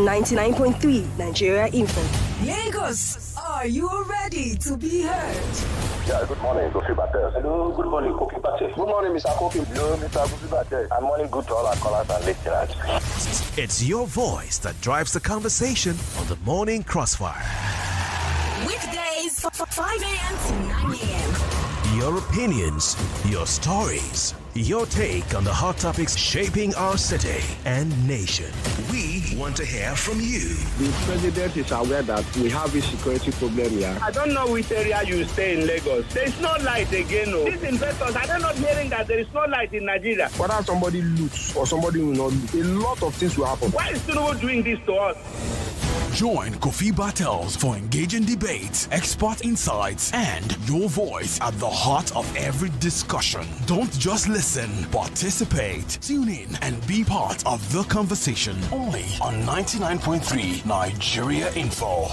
99.3 Nigeria Info. Lagos, are you ready to be heard? Yeah, good morning, Kofi Bartels. Hello, good morning, Kofi Bartels. Good morning, Mr. Kofi. Hello, Mr. Kofi Bartels. And morning good to all our callers and listeners. It's your voice that drives the conversation on the Morning Crossfire. Weekdays, 5 a.m. to 9 a.m. Your opinions, your stories, your take on the hot topics shaping our city and nation. We want to hear from you. The president is aware that we have a security problem here. I don't know which area you stay in Lagos. There is no light again. No. These investors, I don't know hearing that there is no light in Nigeria. Whether somebody loots or somebody will not loot, a lot of things will happen. Why is Tinubu doing this to us? Join Kofi Bartels for engaging debates, expert insights, and your voice at the heart of every discussion. Don't just listen, participate. Tune in and be part of the conversation. Only on 99.3 Nigeria Info.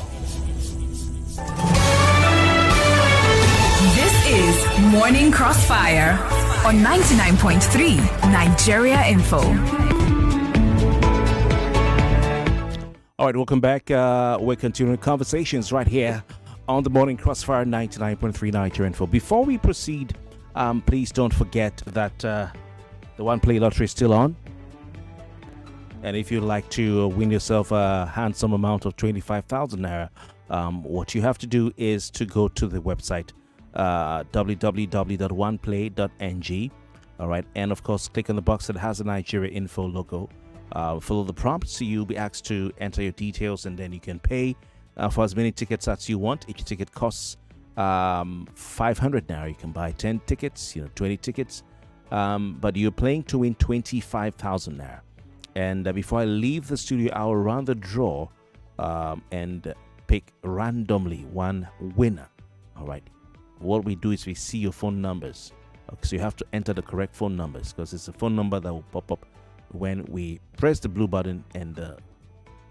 This is Morning Crossfire on 99.3 Nigeria Info. All right, welcome back. We're continuing conversations right here on the Morning Crossfire 99.3 Nigeria Info. Before we proceed, please don't forget that the One Play Lottery is still on. And if you'd like to win yourself a handsome amount of 25,000 naira, what you have to do is to go to the website www.oneplay.ng. All right, and of course, click on the box that has the Nigeria Info logo. Follow the prompts, so you'll be asked to enter your details, and then you can pay for as many tickets as you want. Each ticket costs 500 naira. You can buy 10 tickets, 20 tickets, but you're playing to win 25,000 naira. And before I leave the studio, I'll run the draw and pick randomly one winner. All right. What we do is we see your phone numbers. Okay, so you have to enter the correct phone numbers, because it's a phone number that will pop up when we press the blue button and the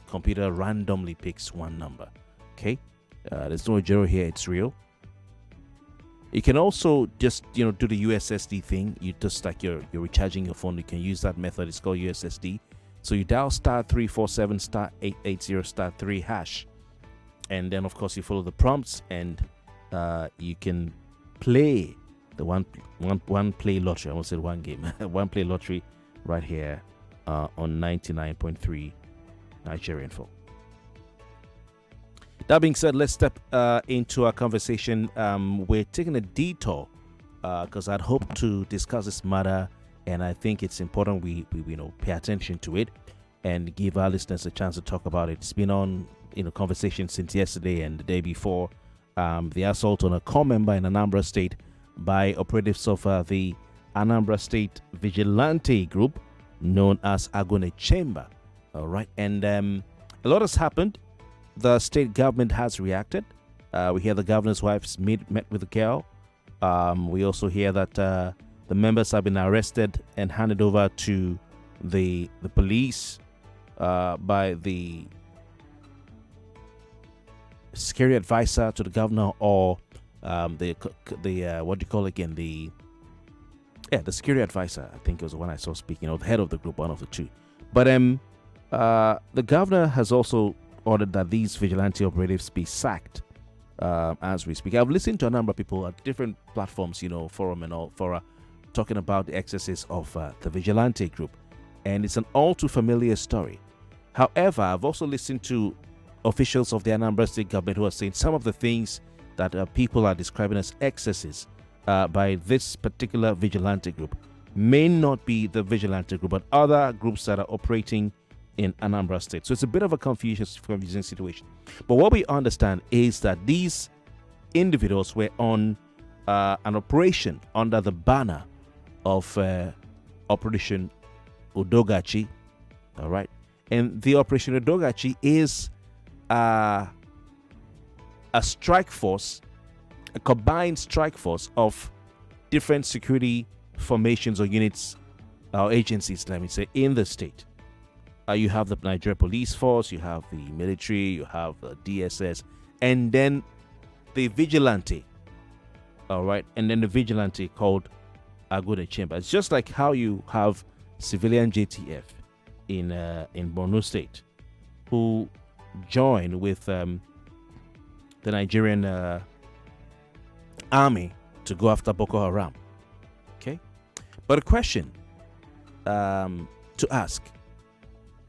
computer randomly picks one number. Okay, there's no zero here, it's real. You can also just do the USSD thing. You just like you're recharging your phone, you can use that method. It's called USSD. So you dial *347 *880 *3 hash, and then of course you follow the prompts, and you can play the one play lottery. I almost said one game. One play lottery right here on 99.3 Nigeria Info. That being said, let's step into our conversation. We're taking a detour because I'd hoped to discuss this matter, and I think it's important we pay attention to it and give our listeners a chance to talk about it. It's been on conversation since yesterday and the day before. The assault on a core member in Anambra State by operatives of the Anambra State Vigilante group known as Agone Chamber. All right, and a lot has happened. The state government has reacted. We hear the governor's wife met with the girl. We also hear that the members have been arrested and handed over to the police by the security advisor to the governor, or the what do you call it again, the security advisor. I think it was the one I saw speaking, or the head of the group, one of the two. But the governor has also ordered that these vigilante operatives be sacked as we speak. I've listened to a number of people at different platforms, forum and all, for talking about the excesses of the vigilante group, and it's an all too familiar story. However, I've also listened to officials of the Anambra State government who are saying some of the things that people are describing as excesses by this particular vigilante group may not be the vigilante group, but other groups that are operating in Anambra State. So it's a bit of a confusing situation. But what we understand is that these individuals were on an operation under the banner of Operation Udogachi. All right. And the Operation Udogachi is a strike force, a combined strike force of different security formations or units or agencies, let me say, in the state. You have the Nigeria Police Force, you have the military, you have the DSS, and then the vigilante. All right, and then the vigilante called Agone Chamber. It's just like how you have civilian JTF in Borno State. who joined with the Nigerian army to go after Boko Haram. Okay, but a question to ask: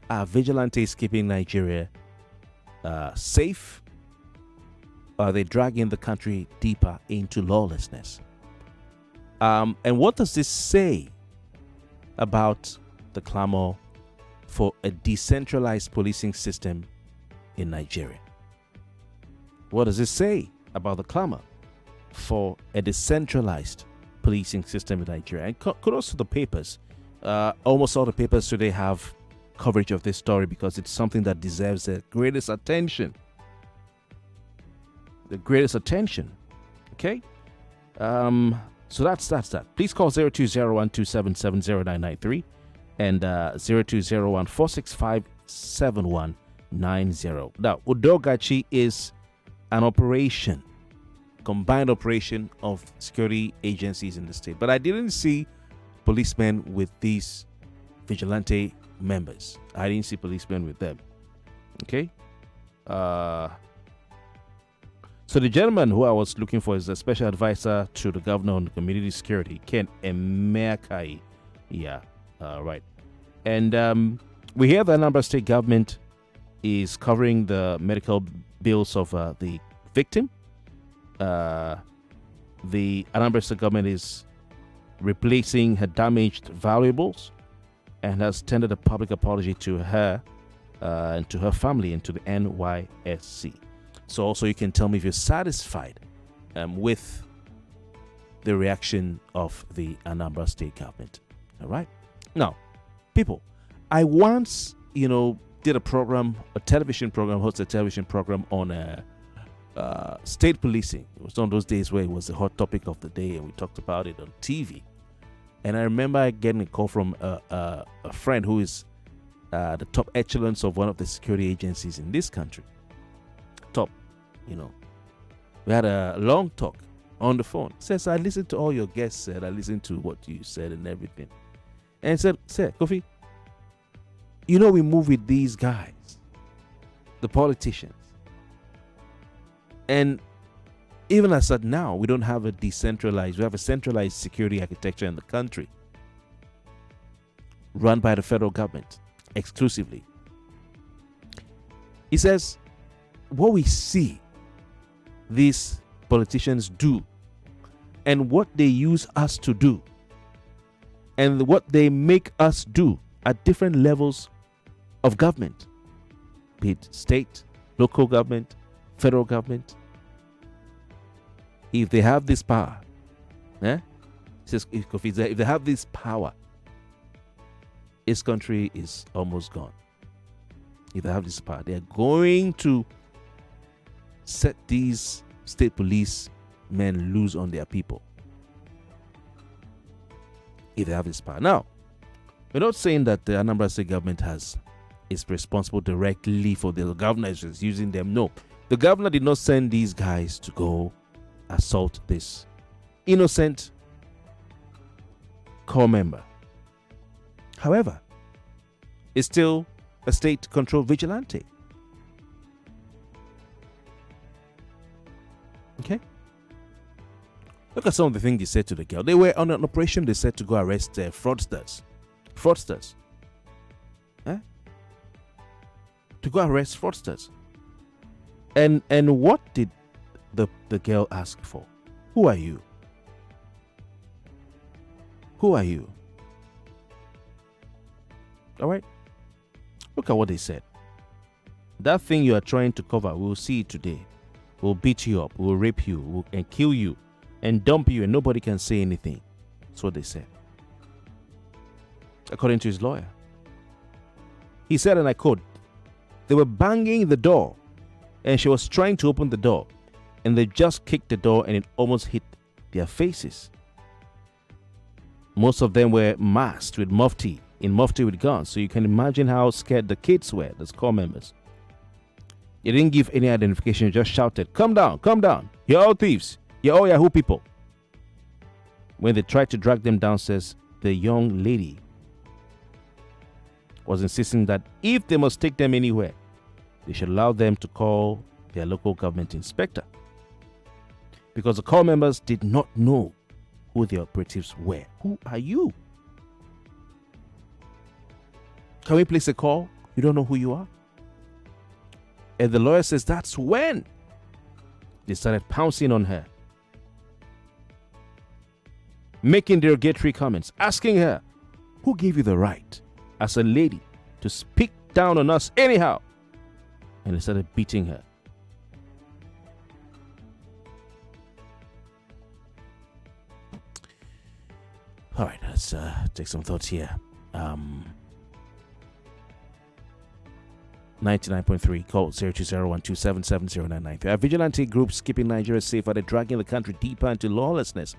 are vigilantes keeping Nigeria safe? Are they dragging the country deeper into lawlessness? And what does this say about the clamor for a decentralized policing system in Nigeria? What does it say about the clamor for a decentralized policing system in Nigeria? And kudos to the papers. Almost all the papers today have coverage of this story because it's something that deserves the greatest attention. The greatest attention. Okay? So that's that. Please call 0201277093 and 020146579190. Now, Udogachi is an operation, combined operation of security agencies in the state. But I didn't see policemen with these vigilante members. I didn't see policemen with them. Okay? So the gentleman who I was looking for is a special advisor to the governor on community security, Ken Emeakai. Yeah, right. And we hear the Anambra State government is covering the medical bills of the victim. The Anambra State government is replacing her damaged valuables and has tendered a public apology to her and to her family and to the NYSC. So also you can tell me if you're satisfied with the reaction of the Anambra State government. All right. Now, people, I once, did a program, hosted a television program on state policing. It was one of those days where it was the hot topic of the day and we talked about it on TV. And I remember getting a call from a friend who is the top echelons of one of the security agencies in this country. Top, we had a long talk on the phone. Says, I listened to all your guests said. I listened to what you said and everything. And said, Kofi, we move with these guys, the politicians. And even as at now, we don't have we have a centralized security architecture in the country run by the federal government exclusively. He says, what we see these politicians do and what they use us to do and what they make us do at different levels of government, be it state, local government, federal government, if they have this power, says if they have this power, this country is almost gone. If they have this power, they are going to set these state police men loose on their people. If they have this power. Now, we're not saying that the Anambra State government is responsible directly for the governor is using them. No, the governor did not send these guys to go assault this innocent corps member. However, it's still a state-controlled vigilante. Okay? Look at some of the things he said to the girl. They were on an operation, they said, to go arrest fraudsters. Fraudsters. To go arrest fraudsters. And what did the girl ask for? Who are you? Who are you? All right? Look at what they said. That thing you are trying to cover, we'll see it today. We'll beat you up, we'll rape you, and kill you, and dump you, and nobody can say anything. That's what they said. According to his lawyer. He said, and I quote, they were banging the door, and she was trying to open the door, and they just kicked the door, and it almost hit their faces. Most of them were masked with mufti with guns, so you can imagine how scared the kids were, the corps members. They didn't give any identification, just shouted, come down, you're all thieves, you're all Yahoo people. When they tried to drag them downstairs, the young lady was insisting that if they must take them anywhere, they should allow them to call their local government inspector, because the call members did not know who the operatives were. Who are you? Can we place a call? You don't know who you are? And the lawyer says that's when they started pouncing on her, making derogatory comments, asking her, who gave you the right as a lady to speak down on us anyhow? And they started beating her. All right, let's take some thoughts here. 99.3, call 0201277093. Our vigilante groups keeping Nigeria safe are dragging the country deeper into lawlessness.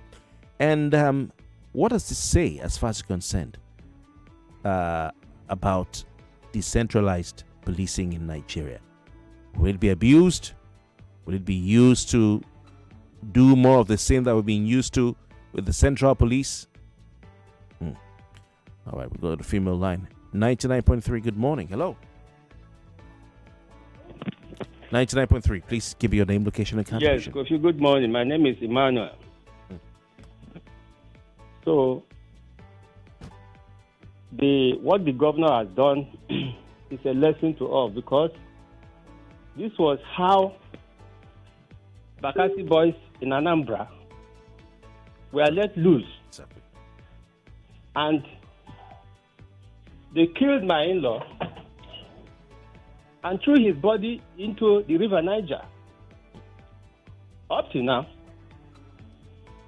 And what does this say as far as you're concerned about decentralized policing in Nigeria? Will it be abused? Will it be used to do more of the same that we're being used to with the central police? All right, we go to the female line. 99.3, good morning. Hello. 99.3, please give me your name, location, and contribution. Yes, Kofi, good morning. My name is Emmanuel. So, what the governor has done is a lesson to all, because this was how Bakassi boys in Anambra were let loose. Exactly. And they killed my in-law and threw his body into the river Niger. Up to now,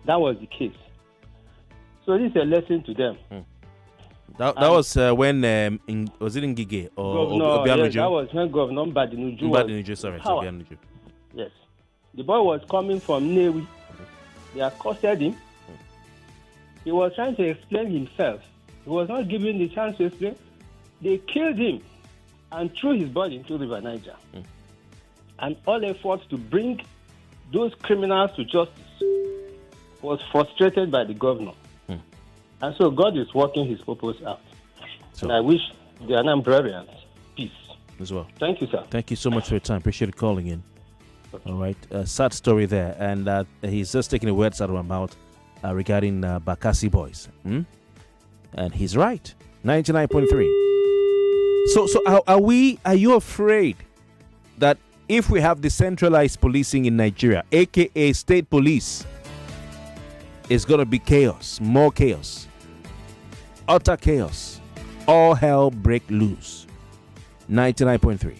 that was the case. So this is a lesson to them. That was when, was it in Gige or Governor, yes, that was when Governor Mbadinuju was sorry, power. Mbadinuju. Yes. The boy was coming from Newi. They accosted him. He was trying to explain himself. He was not given the chance to explain. They killed him and threw his body into River Niger. And all efforts to bring those criminals to justice was frustrated by the governor. And so God is working his purpose out. And I wish the Anambrarians peace. As well. Thank you, sir. Thank you so much for your time. Appreciate you calling in. Okay. All right. Sad story there. And he's just taking the words out of my mouth regarding Bakassi boys. And he's right. 99.3. So are you afraid that if we have decentralized policing in Nigeria, aka state police, it's going to be chaos, more chaos, utter chaos, all hell break loose? 99.3.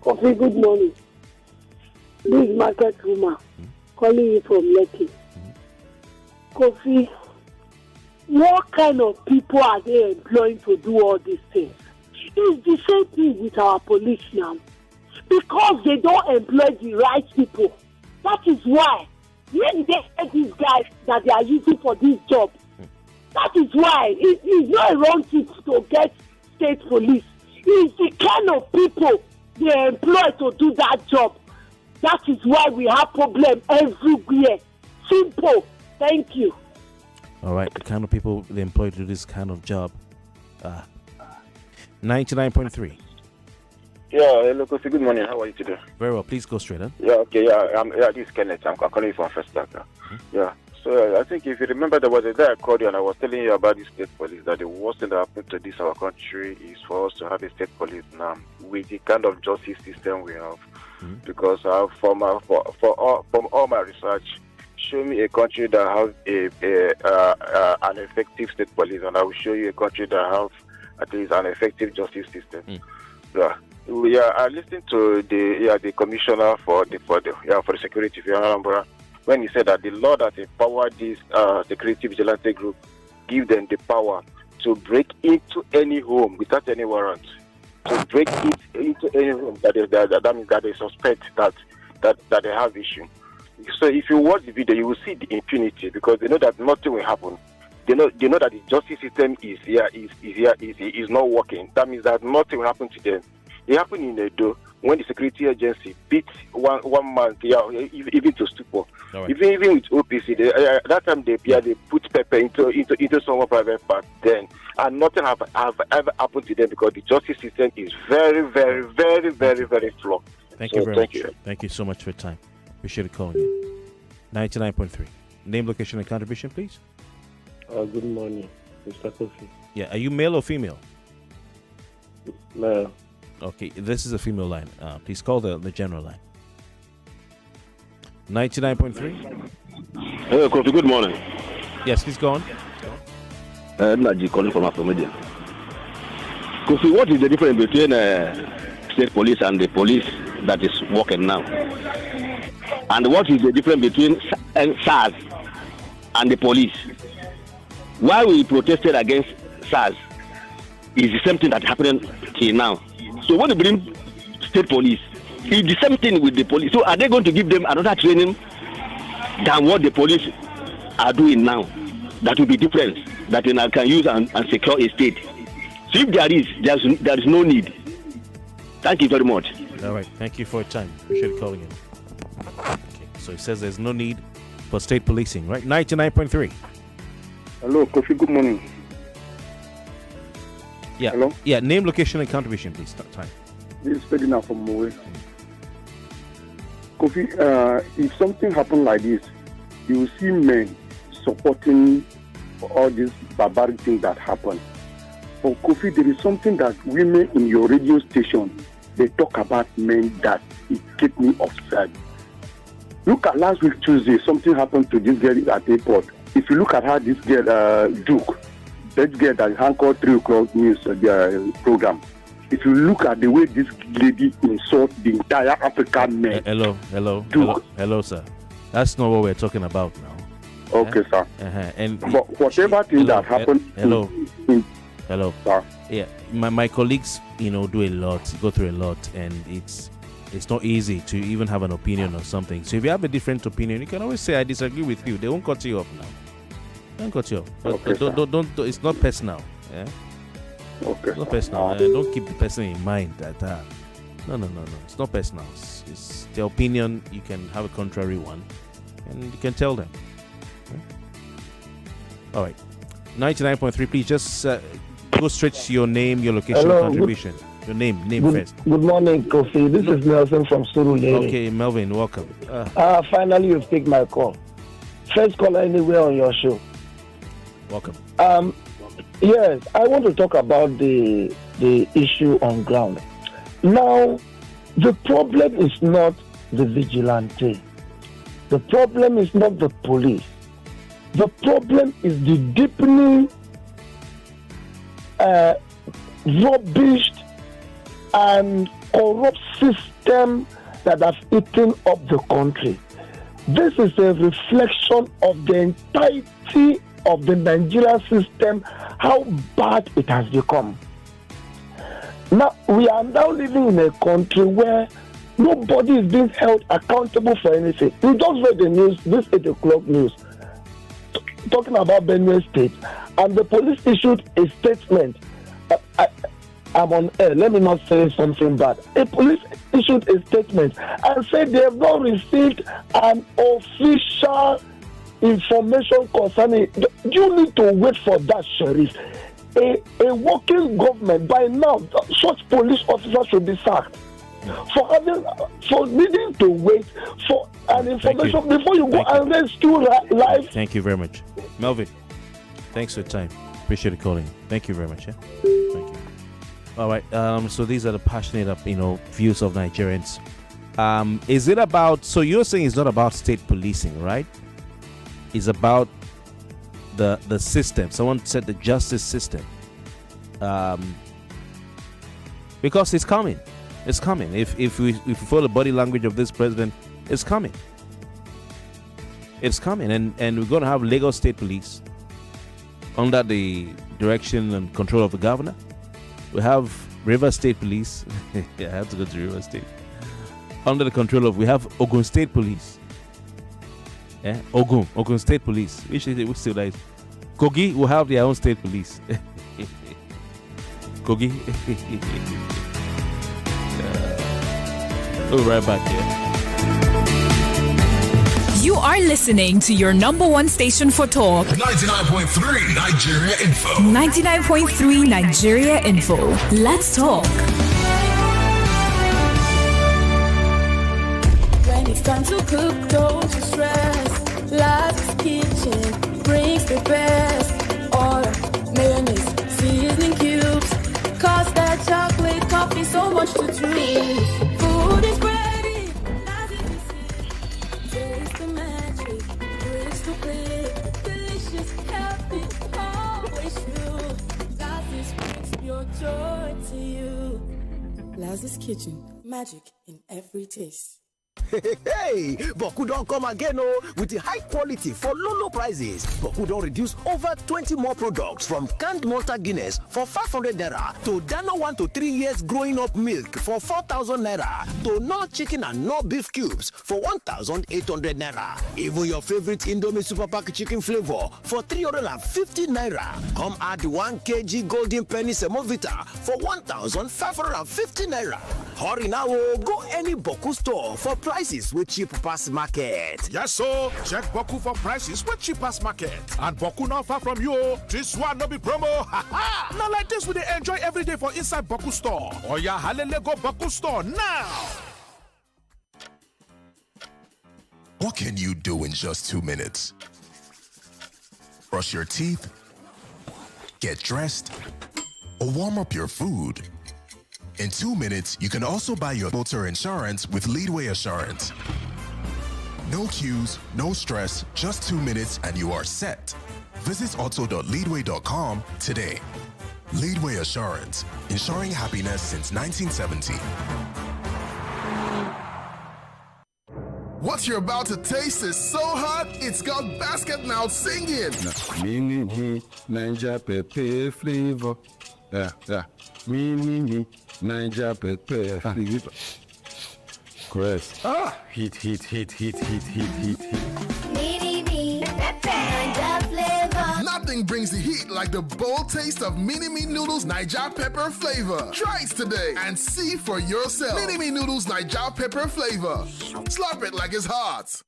Kofi, good morning. This is Market Woman calling you from Lekki. Kofi, what kind of people are they employing to do all these things? It's the same thing with our police now. Because they don't employ the right people. That is why. When they get these guys that they are using for this job, that is why it is not a wrong thing to get state police. It's the kind of people they employ to do that job. That is why we have problems everywhere. Simple. Thank you. All right, the kind of people they employ to do this kind of job. 99.3. Yeah, hello, Kofi. Good morning. How are you today? Very well. Please go straight on. Yeah, okay. This is Kenneth. I'm calling you from First Bank. Yeah. So I think if you remember, there was a day I called you and I was telling you about the state police, that the worst thing that happened to this our country is for us to have a state police now with the kind of justice system we have. Because from all my research, show me a country that has an effective state police, and I will show you a country that has at least an effective justice system. Yeah. I listened to the commissioner for the security for Anambra when he said that the law that empowered this security vigilante group give them the power to break into any home without any warrant, to break into any home that means that they suspect that they have issue. So if you watch the video, you will see the impunity, because they know that nothing will happen. They know that the justice system is not working. That means that nothing will happen to them. It happened in Edo. when the security agency beat one man, even to stupor. Right. Even with OPC, that time they put pepper into someone's private part then, and nothing have ever happened to them because the justice system is very, very, very, very, very flawed. Thank you very much. Thank you so much for your time. Appreciate it calling you. 99.3. Name, location, and contribution, please. Good morning, Mr. Kofi. Yeah, are you male or female? Male. Okay, this is a female line. Please call the general line. 99.3. Hey, Kofi, good morning. Yes, please go on. Naji calling from Afromedia. Kofi, what is the difference between state police and the police that is working now? And what is the difference between SARS and the police? Why we protested against SARS is the same thing that happened till now. So when you bring state police, it's the same thing with the police. So are they going to give them another training than what the police are doing now? That will be different, that they can use and secure a state. So if there is no need. Thank you very much. All right, thank you for your time. Appreciate calling in. Okay, so it says there's no need for state policing, right? 99.3. Hello, Kofi, good morning. Yeah. Hello? Yeah, name, location, and contribution, please. Time. This is Ferdinand from Moe. Kofi, if something happened like this, you will see men supporting all these barbaric things that happen. But Kofi, there is something that women in your radio station, they talk about men that it kept me offside. Look at last week Tuesday, something happened to this girl at the airport. If you look at how this girl, Duke, that girl that anchored 3 o'clock news program, if you look at the way this lady insults the entire African men. Hello, sir. That's not what we're talking about now. Okay, sir. And but whatever thing that happened. Hello. Sir. Yeah, my colleagues, do a lot, go through a lot, and it's not easy to even have an opinion on something. So if you have a different opinion, you can always say I disagree with you. They won't cut you off now. Don't cut you off. But don't. It's not personal. Yeah. Okay. It's not personal. Don't keep the person in mind that. No. It's not personal. It's their opinion. You can have a contrary one, and you can tell them. Okay? All right. 99.3. Please just go straight to your name, your location, contribution. Your name first. Good morning, Kofi. This is Nelson from Surulere. Okay, Melvin, welcome. Finally, you've taken my call. First caller anywhere on your show. Welcome. Yes, I want to talk about the issue on ground. Now, the problem is not the vigilante. The problem is not the police. The problem is the deepening, rubbish and corrupt system that has eaten up the country. This is a reflection of the entirety of the Nigerian system, how bad it has become. Now, we are now living in a country where nobody is being held accountable for anything. You just read the news, this 8 o'clock news, talking about Benue State, and the police issued a statement. I'm on air, let me not say something bad. A police issued a statement and said they have not received an official information concerning. You need to wait for that, Sheriff. A working government, by now, such police officers should be sacked. For needing to wait for an information before you go and rescue life. Thank you very much. Melvin, thanks for your time. Appreciate it calling. Thank you very much. Yeah? Thank you. All right. So these are the passionate, views of Nigerians. Is it about? So you're saying it's not about state policing, right? It's about the system. Someone said the justice system. Because it's coming. It's coming. If we follow the body language of this president, it's coming. It's coming, and we're going to have Lagos State Police under the direction and control of the governor. We have River State Police. I have to go to River State. Under the control of, we have Ogun State Police. Yeah, Ogun State Police. Which state that is? Kogi will have their own state police. Kogi. We'll be right back here. You are listening to your number one station for talk. 99.3 Nigeria Info. 99.3 Nigeria Info. Let's talk. When it's time to cook, don't you stress. Life's kitchen brings the best. Oil, mayonnaise, seasoning cubes. Cause that chocolate coffee, so much to do. Food is ready. Taste the magic, taste the play. Delicious, healthy, always true. Lazarus brings your joy to you. Lazarus Kitchen, magic in every taste. Hey, Boku don't come again with the high quality for low prices. Boku don't reduce over 20 more products from canned Malta Guinness for 500 naira to Dano 1 to 3 years growing up milk for 4,000 naira to no chicken and no beef cubes for 1,800 naira. Even your favorite Indomie Super Pack chicken flavor for 350 naira. Come add 1 kg golden penny semovita for 1,550 naira. Hurry now, go any Boku store for prices with cheap pass market. Yes, so check Boku for prices with cheap pass market. And Boku not far from you. This one no be promo. Now like this we dey enjoy every day for inside Boku store. Oh yeah, halele go Boku store now. What can you do in just 2 minutes? Brush your teeth, get dressed, or warm up your food. In 2 minutes, you can also buy your motor insurance with Leadway Assurance. No queues, no stress, just 2 minutes and you are set. Visit auto.leadway.com today. Leadway Assurance, ensuring happiness since 1970. What you're about to taste is so hot, it's got basket mouth singing. Mini Ninja Pepe flavor. Yeah. Mini Ninja Pepe flavor. Chris. Heat. Mini Ninja flavor. Nothing brings the heat like the bold taste of Mini Me Noodles Ninja Pepper flavor. Try it today and see for yourself. Mini Me Noodles Ninja Pepper flavor. Slurp it like it's hot.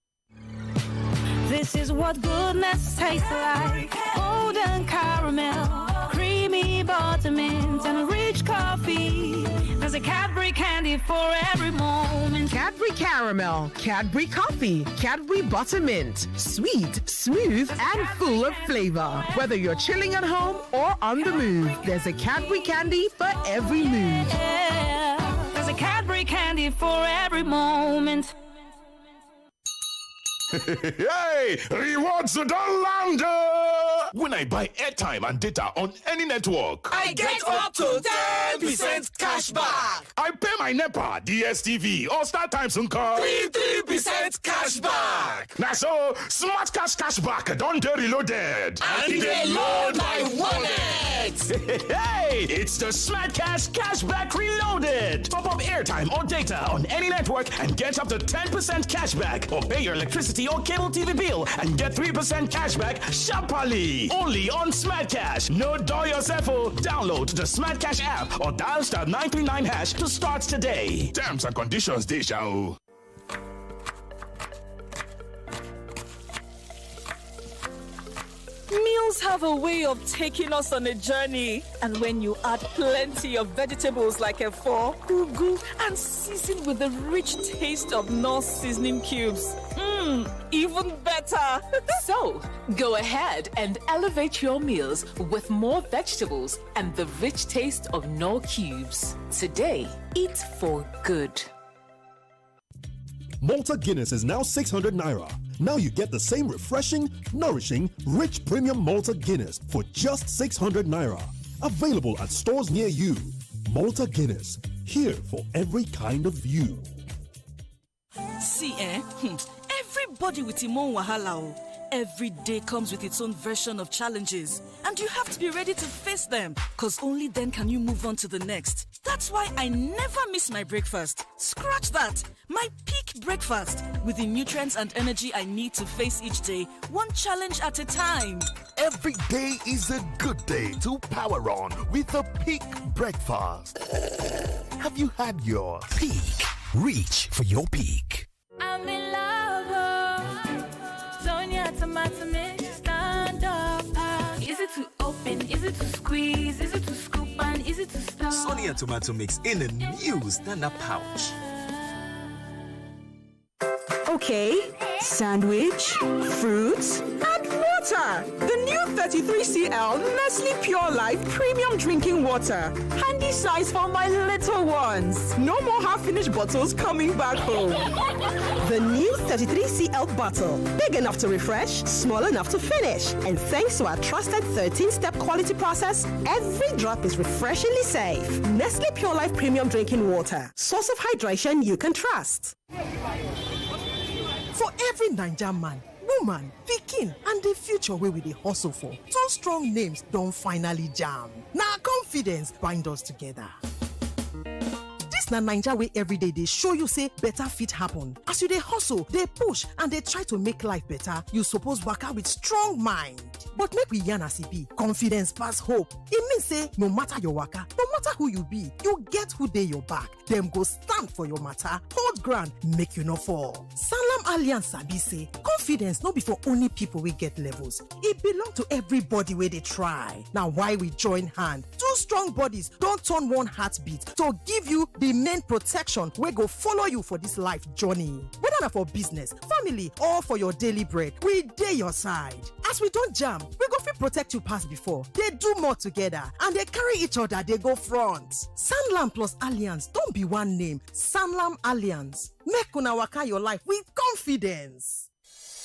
This is what goodness tastes like. Golden caramel, creamy buttermint, and rich coffee. There's a Cadbury candy for every moment. Cadbury caramel, Cadbury coffee, Cadbury buttermint. Sweet, smooth, and full of flavor. Whether you're chilling at home or on the move, there's a Cadbury candy for every mood. Yeah, there's a Cadbury candy for every moment. Hey, rewards to land! When I buy airtime and data on any network, I get up to 10% cash back. I pay my NEPA, DSTV, or StarTimes and call 3% cash back. Now so, smart cash back, don't get reloaded. And they load my wallet. Hey, it's the Smart Cash Cashback Reloaded. Top up airtime or data on any network and get up to 10% cashback. Or pay your electricity or cable TV bill and get 3% cashback sharply. Only on Smart Cash. No door yourself. Download the Smart Cash app or dial *939# to start today. Terms and conditions they shall. Meals have a way of taking us on a journey. And when you add plenty of vegetables like efo, ugu, and season with the rich taste of North seasoning cubes, even better. So, go ahead and elevate your meals with more vegetables and the rich taste of Knorr cubes. Today, eat for good. Malta Guinness is now 600 naira. Now you get the same refreshing, nourishing, rich premium Malta Guinness for just 600 naira. Available at stores near you. Malta Guinness, here for every kind of you. See, everybody with him own wahala. Every day comes with its own version of challenges, and you have to be ready to face them, because only then can you move on to the next. That's why I never miss my breakfast. Scratch that. My peak breakfast, with the nutrients and energy I need to face each day, one challenge at a time. Every day is a good day to power on with a peak breakfast. Have you had your peak? Reach for your peak. I'm in love. Sonia tomato mix, stand up. Easy to open, easy to squeeze, easy to scoop and easy to stir. Sonia tomato mix in a new stand-up pouch. Okay, sandwich, fruits, and water. The new 33cl Nestle Pure Life Premium Drinking Water. Handy size for my little ones. No more half-finished bottles coming back home. The new 33cl bottle. Big enough to refresh, small enough to finish. And thanks to our trusted 13-step quality process, every drop is refreshingly safe. Nestle Pure Life Premium Drinking Water. Source of hydration you can trust. For every Naija man, woman, pikin, and the future wey we dey hustle for, two strong names don finally jam. Na confidence bind us together. Dis na Naija wey everyday dey show you say better fit happen. As you dey hustle, dey push, and dey try to make life better, you suppose waka with strong mind. But make we yarn as e be, confidence pass hope. E mean say no matter your waka, no matter who you be, you get who dey your back. Dem go stand for your matter, hold ground, make you no fall. Sanlam Alliance sabi say confidence no be for only people wey get levels. E belong to everybody wey dey try. Na why we join hand. Two strong bodies don turn one heartbeat to give you the main protection wey go follow you for this life journey. Whether na for business, family, or for your daily bread, we dey your side. As we don jam, we go fit protect you pass before. They do more together and they carry each other, they go front. Sanlam plus Alliance don't be one name. Sanlam Alliance. Make una waka your life with confidence.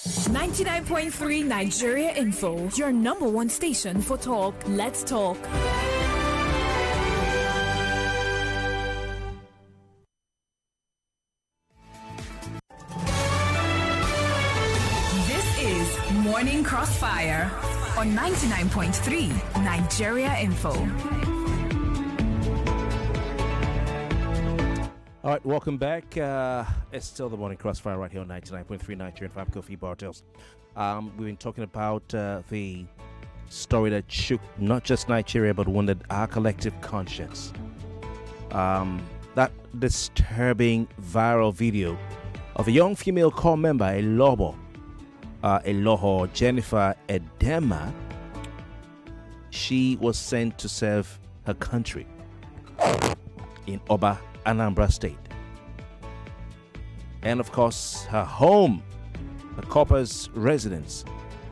99.3 Nigeria Info, your number one station for talk. Let's talk. This is Morning Crossfire on 99.3 Nigeria Info. All right, welcome back. It's still the Morning Crossfire right here on 99.3 Nigeria Info. I'm Kofi Bartels. We've been talking about the story that shook not just Nigeria but wounded our collective conscience. That disturbing viral video of a young female corps member, Eloho Jennifer Edema. She was sent to serve her country in Oba, Anambra State. And of course, her home, the corpus residence,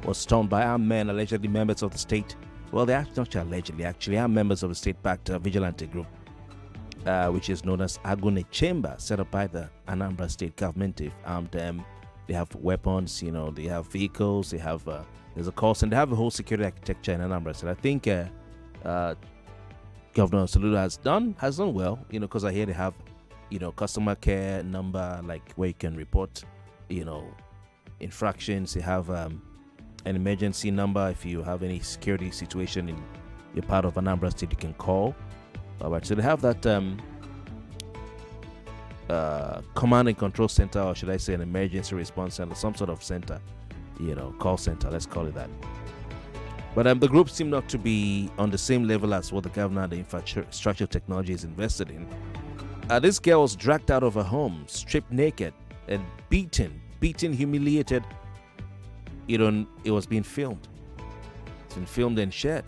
was stormed by armed men, allegedly members of the state. Well, they're not allegedly, actually, are members of the state-backed Vigilante group, which is known as Agune Chamber, set up by the Anambra State government. They've armed them. They have weapons, they have vehicles, they have, there's a call center, they have a whole security architecture in Anambra. So I think Governor Soludo has done well, because I hear they have, customer care number, like where you can report, infractions. They have an emergency number. If you have any security situation in your part of Anambra State, you can call. All right, so they have that command and control center, or should I say an emergency response center, some sort of center, call center, let's call it that. But the group seem not to be on the same level as what the governor and the infrastructure technology is invested in. This girl was dragged out of her home, stripped naked, and beaten, humiliated. It was being filmed. It's been filmed and shared.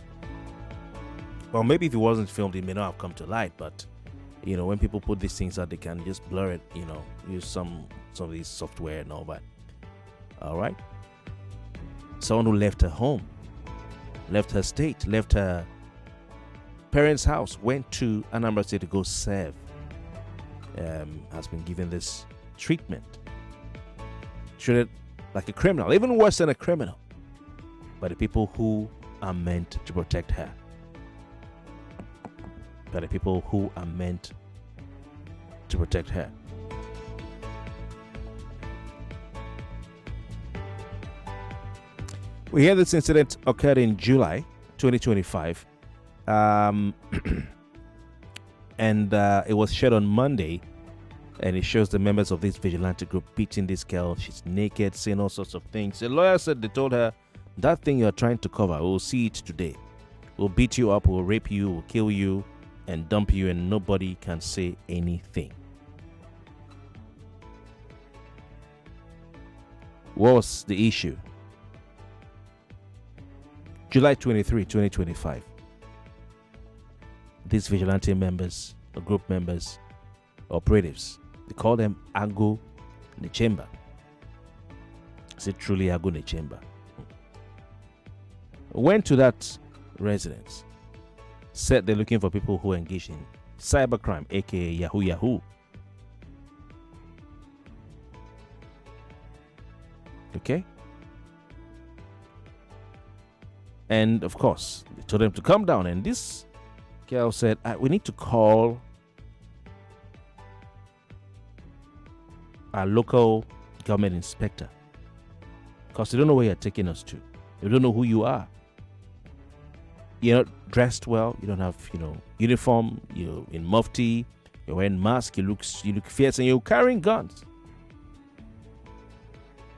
Well, maybe if it wasn't filmed, it may not have come to light. But when people put these things out, they can just blur it. Use some of these software and all that. All right. Someone who left her home, left her state, left her parents' house, went to Anambra State to go serve, has been given this treatment. Treated like a criminal, even worse than a criminal, by the people who are meant to protect her. By the people who are meant to protect her. We hear this incident occurred in July 2025, and it was shared on Monday, and it shows the members of this vigilante group beating this girl. She's naked, saying all sorts of things. The lawyer said they told her, that thing you're trying to cover, we'll see it today. We'll beat you up, we'll rape you, we'll kill you, and dump you, and nobody can say anything. What was the issue? July 23, 2025. These vigilante members, or group members, operatives, they call them Ago Nechemba. Is it truly Ago Nechemba? Went to that residence, said they're looking for people who engage in cybercrime, aka Yahoo Yahoo. Okay? And of course, they told them to come down, and this girl said, we need to call our local government inspector, because they don't know where you're taking us to. They don't know who you are. You're not dressed well. You don't have, uniform. You're in mufti. You're wearing mask. You look fierce, and you're carrying guns.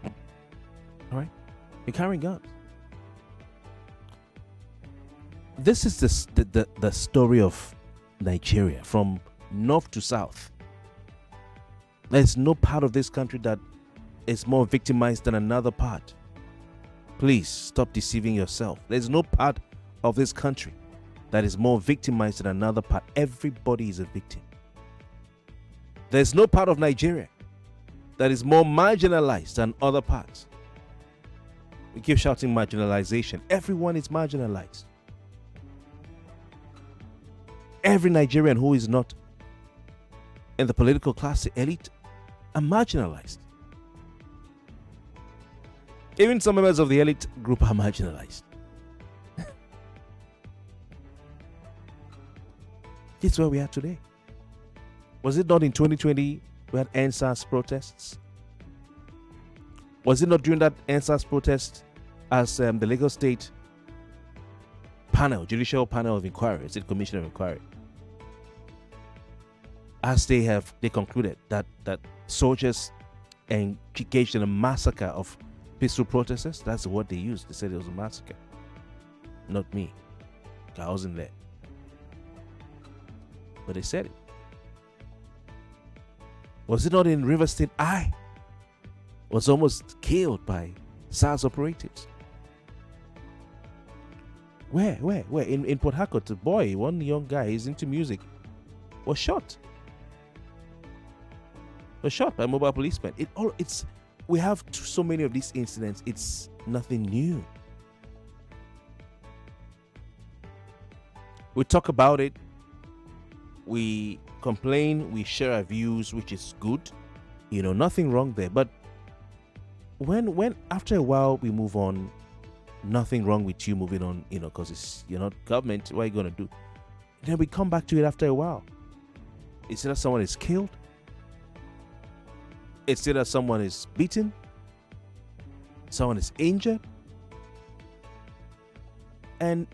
All right, you're carrying guns. This is the story of Nigeria from north to south. There's no part of this country that is more victimized than another part. Please stop deceiving yourself. There's no part of this country that is more victimized than another part. Everybody is a victim. There's no part of Nigeria that is more marginalized than other parts. We keep shouting marginalization. Everyone is marginalized. Every Nigerian who is not in the political class, the elite, are marginalized. Even some members of the elite group are marginalized. This is where we are today. Was it not in 2020 we had NSAS protests? Was it not during that NSAS protest as the Lagos State panel, judicial panel of inquiry, is it commission of inquiry, as they concluded that soldiers engaged in a massacre of peaceful protesters? That's the word they used. They said it was a massacre. Not me. I wasn't there. But they said it. Was it not in River State? I was almost killed by SARS operatives. Where? In Port Harcourt, a boy, one young guy, he's into music, was shot. Was shot by mobile policemen. We have so many of these incidents. It's nothing new. We talk about it. We complain. We share our views, which is good. Nothing wrong there. But when after a while we move on, nothing wrong with you moving on, because you're not government. What are you going to do? Then we come back to it after a while. It's either someone is killed. It's either someone is beaten. Someone is injured. And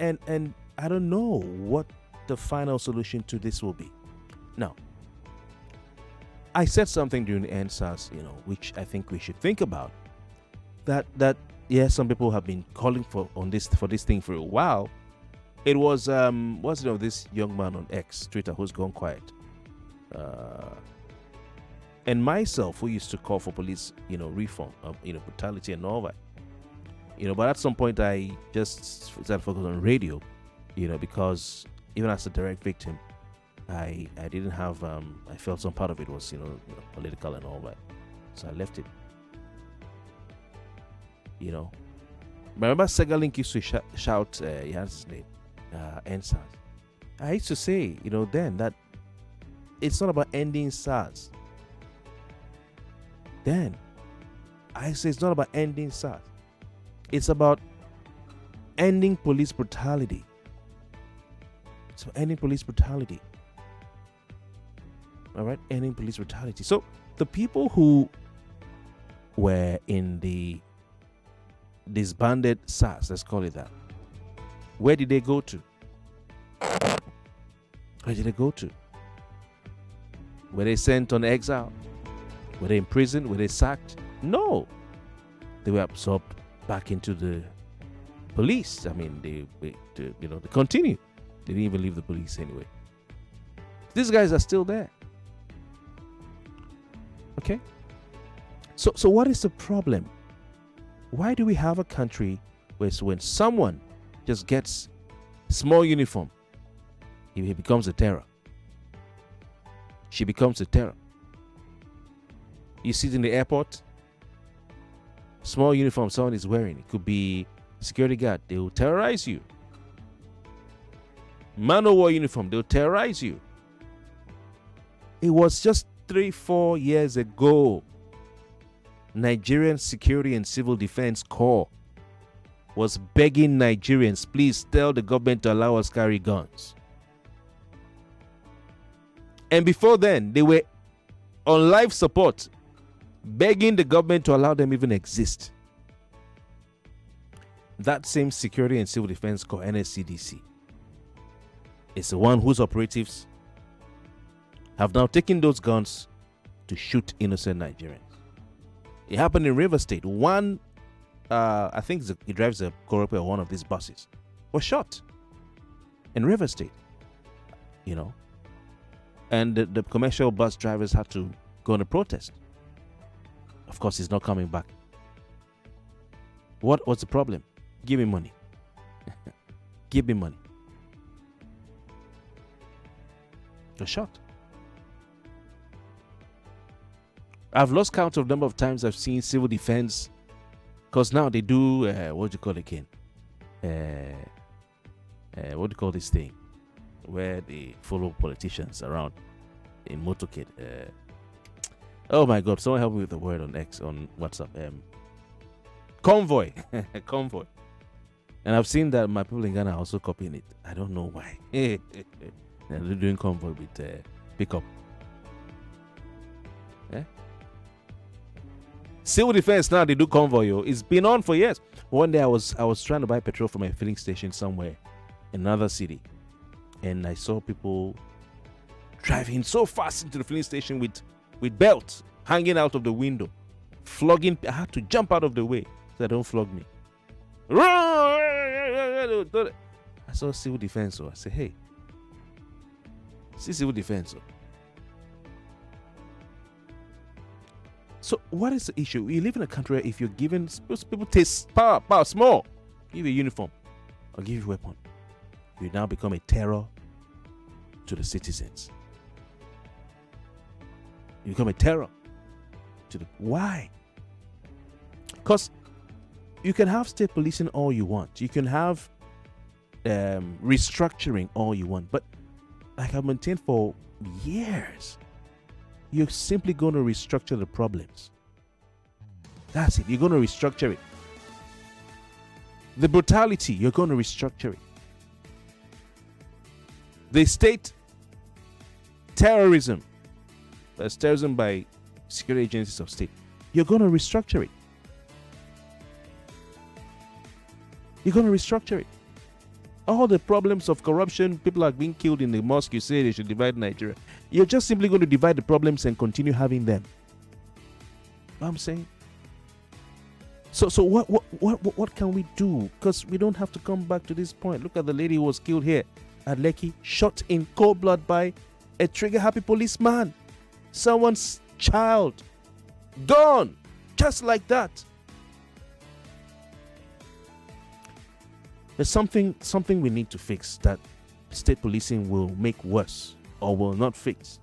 I don't know what the final solution to this will be. Now, I said something during the NSAS, which I think we should think about. That some people have been calling for this thing for a while. It was this young man on X, Twitter, who's gone quiet, and myself, who used to call for police, reform, brutality and all that. But at some point I just started focusing on radio, because even as a direct victim, I didn't have I felt some part of it was political and all that, so I left it. Remember Segalink used to shout, he has his name, end-SARS. I used to say, then, that it's not about ending SARS. Then, I say it's not about ending SARS. It's about ending police brutality. So, ending police brutality. All right? Ending police brutality. So, the people who were in the disbanded SARS, let's call it that, where did they go to? Where did they go to? Were they sent on exile? Were they imprisoned? Were they sacked? No. They were absorbed back into the police. I mean, they continued. They didn't even leave the police anyway. These guys are still there. Okay? So what is the problem? Why do we have a country where when someone just gets small uniform, he becomes a terror? She becomes a terror. You sit in the airport, small uniform someone is wearing. It could be security guard. They will terrorize you. Man of war uniform. They will terrorize you. It was just 3-4 years ago. Nigerian Security and Civil Defense Corps was begging Nigerians, please tell the government to allow us carry guns. And before then, they were on life support, begging the government to allow them even exist. That same Security and Civil Defense Corps, NSCDC, is the one whose operatives have now taken those guns to shoot innocent Nigerians. It happened in River State. One, I think he drives a Korope or one of these buses, was shot in River State. You know, and the commercial bus drivers had to go on a protest. Of course, he's not coming back. What's the problem? Give me money. Give me money. A shot. I've lost count of the number of times I've seen civil defense, because now they do what do you call it again? What do you call this thing? Where they follow politicians around in motorcade. Oh my God! Someone help me with the word on X, on WhatsApp. Convoy, convoy. And I've seen that my people in Ghana are also copying it. I don't know why. They're doing convoy with pickup. Civil defense now they do convoy. It's been on for years. One day I was trying to buy petrol from a filling station somewhere in another city, and I saw people driving so fast into the filling station with belts hanging out of the window, flogging. I had to jump out of the way so they don't flog me. I saw civil defense, so I said, hey, see civil defense. So what is the issue? We live in a country where if you're given, people taste power small, give you a uniform or give you a weapon, you now become a terror to the citizens. You become a terror to the... Why? Because you can have state policing all you want. You can have restructuring all you want. But like I've maintained for years, you're simply going to restructure the problems. That's it. You're going to restructure it. The brutality, you're going to restructure it. The state terrorism, that's terrorism by security agencies of state, you're going to restructure it. You're going to restructure it. All the problems of corruption, people are being killed in the mosque, you say they should divide Nigeria. You're just simply going to divide the problems and continue having them. You know what I'm saying? So what can we do? Because we don't have to come back to this point. Look at the lady who was killed here at Lekki, shot in cold blood by a trigger-happy policeman. Someone's child. Gone. Just like that. There's something we need to fix that state policing will make worse or will not fix.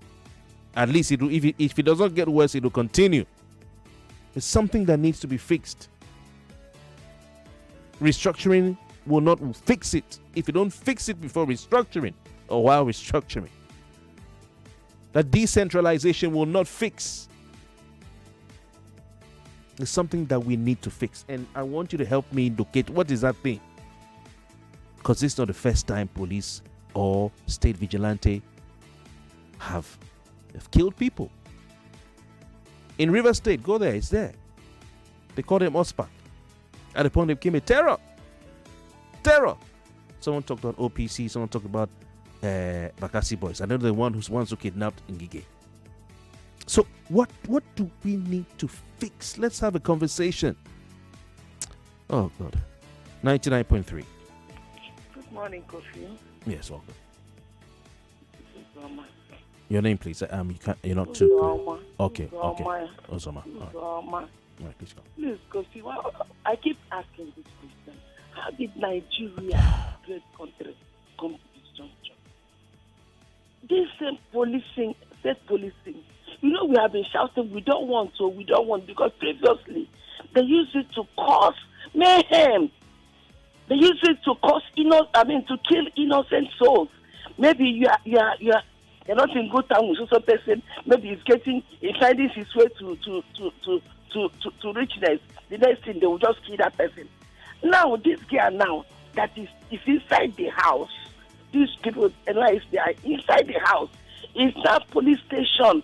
At least if it does not get worse, it will continue. It's something that needs to be fixed. Restructuring will not fix it if you don't fix it before restructuring or while restructuring. That decentralization will not fix. It's something that we need to fix. And I want you to help me indicate what is that thing. Because it's not the first time police or state vigilante have killed people. In River State, go there, it's there. They call them OSPAC. At the point they became a terror. Terror. Someone talked about OPC, someone talked about Bakassi boys. I know the ones who kidnapped Ngige. So what do we need to fix? Let's have a conversation. Oh God. 99.3. Good morning, Kofi. Yes, welcome. This is Mama. Your name, please. You can't. You're not too. Okay. Osama. All right, please go. Please, Kofi. I keep asking this question. How did Nigeria, great country, come to this juncture? This same policing, state policing. We have been shouting, we don't want, because previously they used it to cause mayhem. They used it to cause to kill innocent souls. Maybe you're not in good time with some person. Maybe he's finding his way to richness. The next thing they will just kill that person. Now this girl that is inside the house. These people, they are inside the house. It's that police station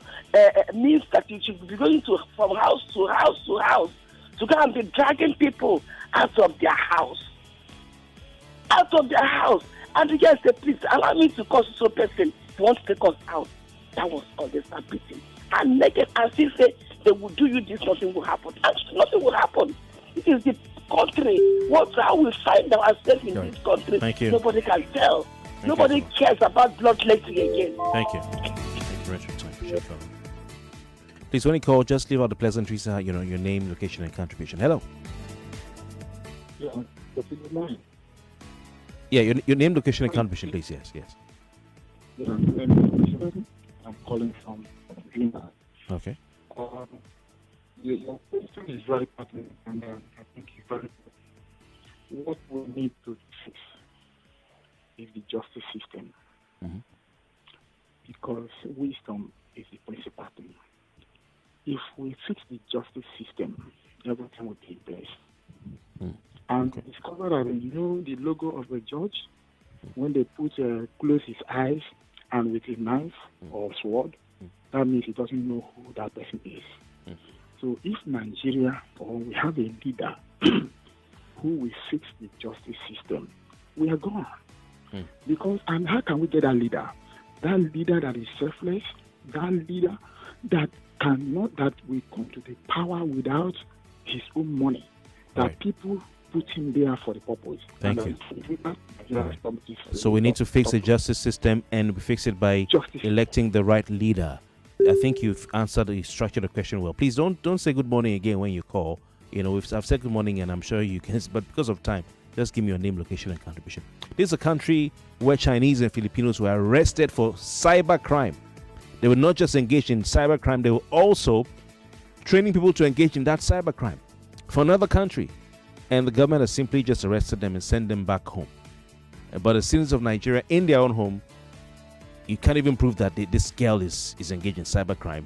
means that you should be going from house to house to house to go and be dragging people out of their house. And the guy said, please allow me to call so person who wants to take us out. That was all they start beating. And naked and still say they will do you this, nothing will happen. And nothing will happen. It is the country. How we find ourselves in this country. Thank you. Nobody can tell. Nobody cares about bloodletting again. Thank you. Thank you very much for your time. Appreciate it. Please, when you call, just leave out the pleasantries, your name, location, and contribution. Hello. Yeah, good morning. Yeah, your name, location, and contribution, please. Yes. Yeah, I'm calling from Vigilante. Okay. Your question is very pertinent, and I think it's very good. What we need to fix is the justice system. Mm-hmm. Because wisdom is the principal thing. If we fix the justice system, everything will be in place. And discover that the logo of a judge, when they close his eyes and with a knife or sword, that means he doesn't know who that person is. So if Nigeria, or we have a leader who will fix the justice system, we are gone. Because, and how can we get that leader? That leader that is selfless, that leader that will come to the power without his own money, that people put him there for the purpose. Thank you. So we need to fix the justice system, and we fix it by electing the right leader. I think you've answered the structure of the question well. Please don't say good morning again when you call. I've said good morning, and I'm sure you can, but because of time, just give me your name, location, and contribution. This is a country where Chinese and Filipinos were arrested for cyber crime. They were not just engaged in cyber crime, they were also training people to engage in that cyber crime for another country. And the government has simply just arrested them and sent them back home. But the citizens of Nigeria in their own home, you can't even prove that this girl is engaged in cyber crime.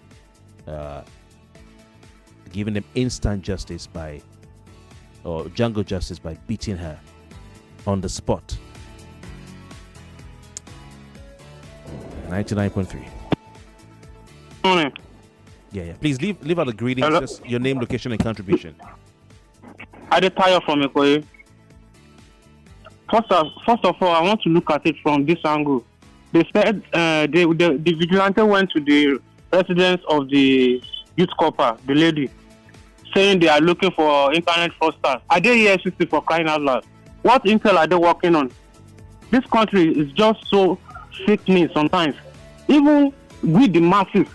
Giving them instant justice or jungle justice by beating her on the spot. 99.3. Morning. Yeah. Please leave out the greetings, just your name, location, and contribution. Adetayo from Ikoyi. First of all, I want to look at it from this angle. They said the vigilante went to the residence of the youth corper, the lady, saying they are looking for internet fraudsters. Are they EFCC for crying out loud? What intel are they working on? This country is just so sickening sometimes. Even with the masses,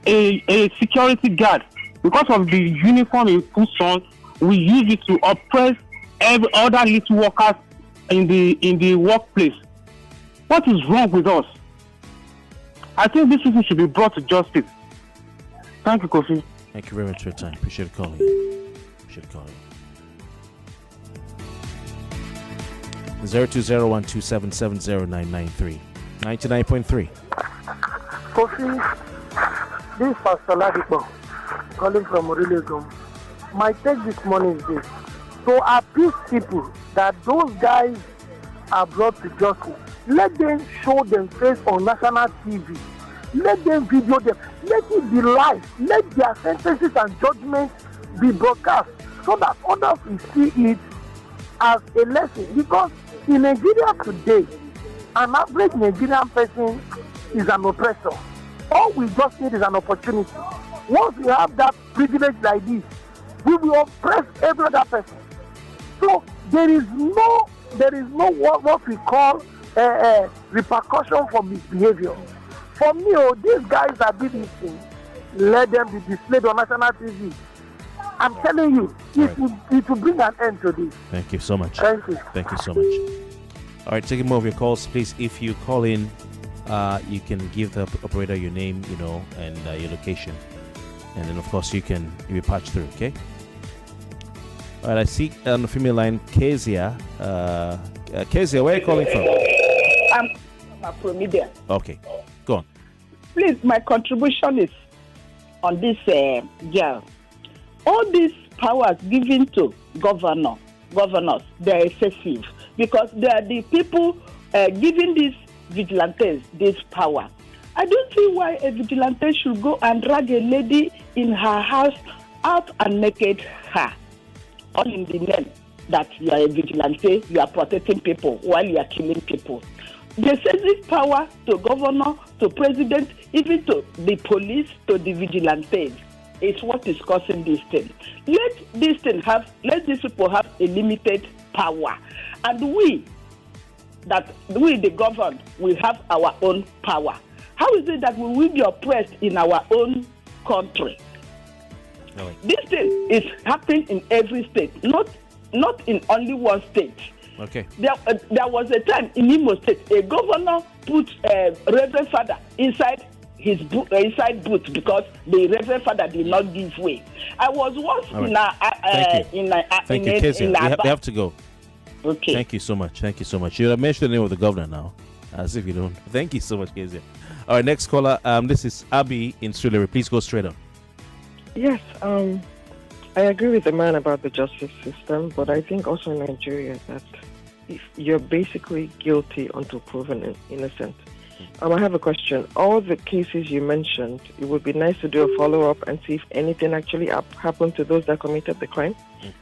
a security guard, because of the uniform he puts on, we use it to oppress every other little workers in the workplace. What is wrong with us? I think this issue should be brought to justice. Thank you, Kofi. Thank you very much for your time. Appreciate calling. 020127709993. 99.3. Kofi, this is Pastor Ladipo calling from Orilegum. My take this morning is this: to appease people that those guys are brought to justice. Let them show them face on national TV. Let them video them. Let it be live. Let their sentences and judgments be broadcast so that others will see it as a lesson. Because in Nigeria today, an average Nigerian person is an oppressor. All we just need is an opportunity. Once we have that privilege like this, we will oppress every other person. So there is no what we call repercussion for misbehavior. For me, these guys that did this thing, let them be displayed on national TV. I'm telling you, it will bring an end to this. Thank you so much. Thank you. Thank you so much. All right, taking more of your calls, please. If you call in, you can give the operator your name, and your location. And then, of course, you'll be patched through, okay? All right, I see on the female line, Kezia. Kezia, where are you calling from? I'm from Media. Okay, go on. Please, my contribution is on this girl. All these powers given to governors, they're excessive because they are the people giving these vigilantes this power. I don't see why a vigilante should go and drag a lady in her house out and naked her. All in the name that you are a vigilante, you are protecting people while you are killing people. They say this power to governor, to president, even to the police, to the vigilantes. It's what is causing this thing. Let these people have a limited power. And we, the governed, will have our own power. How is it that we will be oppressed in our own country? Really? This thing is happening in every state, not in only one state. Okay. There was a time in Imo State, a governor put a Reverend Father inside his booth because the Reverend Father did not give way. I was once Thank you, Kezia. We have to go. Okay. Thank you so much. You have mentioned the name of the governor now, as if you don't. Thank you so much, Kezia. All right, next caller. This is Abby in Sulere. Please go straight on. Yes, I agree with the man about the justice system, but I think also in Nigeria that if you're basically guilty until proven innocent. I have a question. All the cases you mentioned, it would be nice to do a follow-up and see if anything actually happened to those that committed the crime.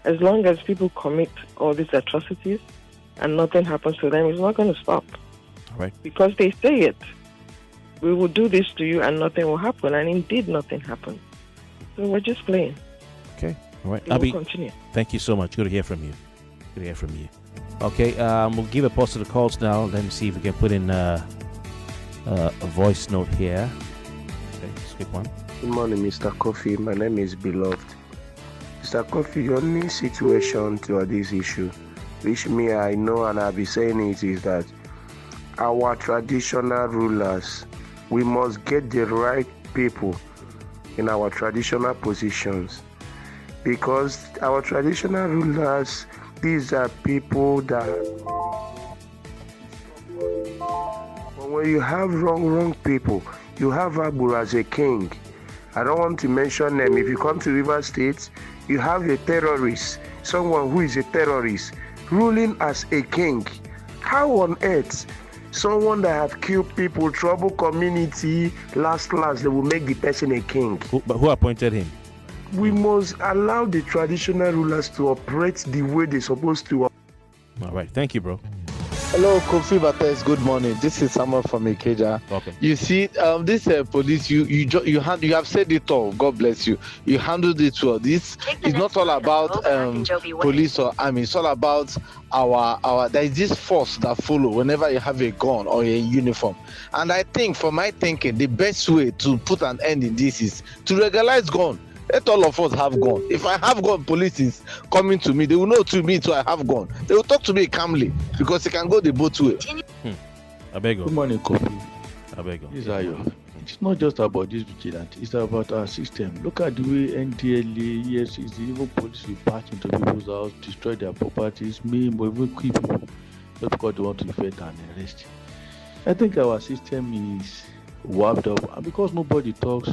As long as people commit all these atrocities and nothing happens to them, it's not going to stop. All right. Because they say it. We will do this to you and nothing will happen. And indeed, nothing happened. So we're just playing. Okay. All right. Abby, we'll continue. Thank you so much. Good to hear from you. Okay. We'll give a pause to the calls now. Let me see if we can put in a voice note here. Okay, skip one. Good morning, Mr. Kofi. My name is Beloved. Mr. Kofi, the only situation to this issue, which me I know and I'll be saying it, is that our traditional rulers, we must get the right people in our traditional positions, because our traditional rulers, these are people that when you have wrong people, you have Abu as a king. I don't want to mention them. If you come to River State, you have a terrorist, someone who is a terrorist, ruling as a king. How on earth someone that have killed people, trouble community, last they will make the person a king? But who appointed him? We must allow the traditional rulers to operate the way they're supposed to. All right. Thank you, bro. Hello, Kofi Bartels. Good morning. This is Samuel from Ikeja. Okay. You see, this police, you have said it all. God bless you. You handled it well. This is not all about police or army. It's all about our. There is this force that follow whenever you have a gun or a uniform. And I think, for my thinking, the best way to put an end in this is to legalize gun. Let all of us have gun. If I have gun, police is coming to me. They will know to me so I have gun. They will talk to me calmly because it can go the both way. I beg you. Good morning, Kofi. I beg you. This is Ayo. It's not just about this vigilante. It's about our system. Look at the way NDLA, EFCC, even police will patch into people's house, destroy their properties, even kill people just because they want to effect an arrest. I think our system is warped up, and because nobody talks,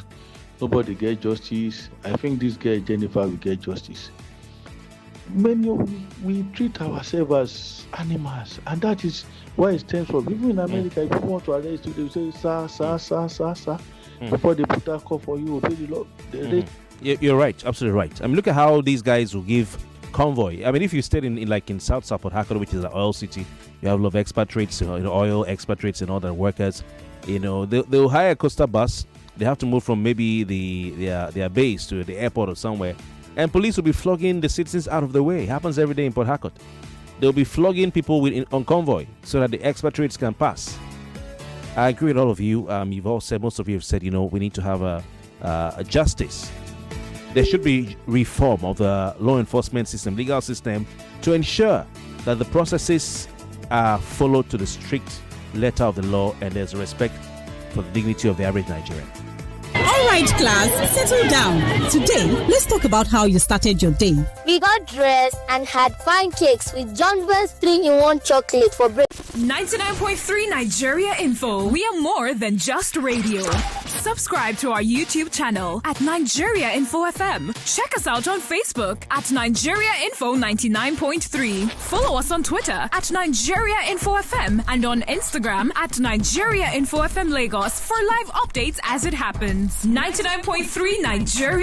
nobody gets justice. I think this girl Jennifer will get justice. We treat ourselves as animals, and that is why it stems from. Even in America, if people want to arrest you, they will say, sir. Before they put that call for you, obey the law. You're right, absolutely right. I mean, look at how these guys will give convoy. I mean, if you stayed in South Port Harcourt, which is an oil city, you have a lot of expatriates, oil expatriates and other workers. They'll hire a coastal bus. They have to move from maybe their base to the airport or somewhere. And police will be flogging the citizens out of the way. It happens every day in Port Harcourt. They'll be flogging people on convoy so that the expatriates can pass. I agree with all of you. You've all said, most of you have said, we need to have a justice. There should be reform of the law enforcement system, legal system, to ensure that the processes are followed to the strict letter of the law and there's respect for the dignity of the average Nigerian. All right, class, settle down. Today, let's talk about how you started your day. We got dressed and had pancakes with John Vance 3-in-1 chocolate for breakfast. 99.3 Nigeria Info. We are more than just radio. Subscribe to our YouTube channel at Nigeria Info FM. Check us out on Facebook at Nigeria Info 99.3. Follow us on Twitter at Nigeria Info FM and on Instagram at Nigeria Info FM Lagos for live updates as it happens. 99.3 Nigeria